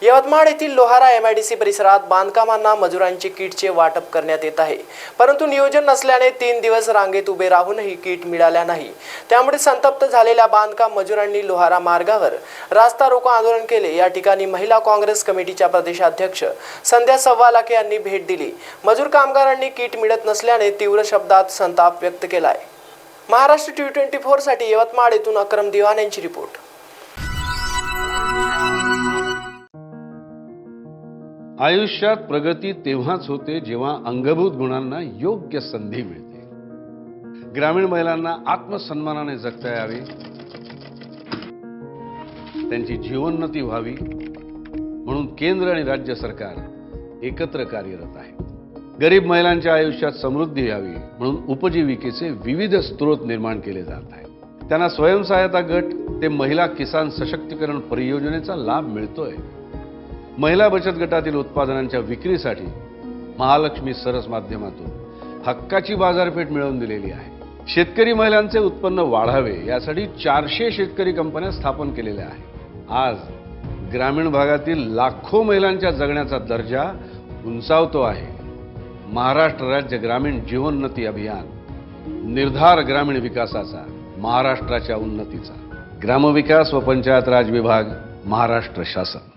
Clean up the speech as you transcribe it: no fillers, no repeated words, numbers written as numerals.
यवतमाळ येथील लोहारा MIDC परिसरात बांधकामांना मजुरांची किटचे वाटप करण्यात येत आहे, परंतु नियोजन नसल्याने 3 दिवस रांगेत उभे राहूनही किट मिळाल्या नाही। त्यामुळे संतप्त झालेल्या बांधकाम मजुरांनी लोहारा मार्गावर रास्ता रोको आंदोलन केले। या ठिकाणी महिला काँग्रेस कमिटीच्या प्रदेशाध्यक्ष संध्या सव्वालाखे यांनी भेट दिली। मजूर कामगारांनी किट मिळत नसल्याने तीव्र शब्दात संताप व्यक्त केलाय। महाराष्ट्र T24 साठी यवतमाळ येथून अक्रम दिवान यांची रिपोर्ट। आयुष्यात प्रगती तेव्हाच होते जेव्हा अंगभूत गुणांना योग्य संधी मिळते। ग्रामीण महिलांना आत्मसन्मानाने जगता यावे, त्यांची जीवनोन्नती व्हावी म्हणून केंद्र आणि राज्य सरकार एकत्र कार्यरत आहे। गरीब महिलांच्या आयुष्यात समृद्धी यावी म्हणून उपजीविकेचे विविध स्रोत निर्माण केले जात आहेत। त्यांना स्वयंसहायता गट ते महिला किसान सशक्तीकरण परियोजनेचा लाभ मिळतोय। महिला बचत गटातील उत्पादनांच्या विक्रीसाठी महालक्ष्मी सरस माध्यमातून हक्काची बाजारपेठ मिळवून दिलेली आहे। शेतकरी महिलांचे उत्पन्न वाढावे यासाठी 400 शेतकरी कंपन्या स्थापन केलेल्या आहेत। आज ग्रामीण भागातील लाखो महिलांच्या जगण्याचा दर्जा उंचावतो आहे। महाराष्ट्र राज्य ग्रामीण जीवनोन्नती अभियान, निर्धार ग्रामीण विकासाचा, महाराष्ट्राच्या उन्नतीचा। ग्रामविकास व पंचायत राज विभाग, महाराष्ट्र शासन।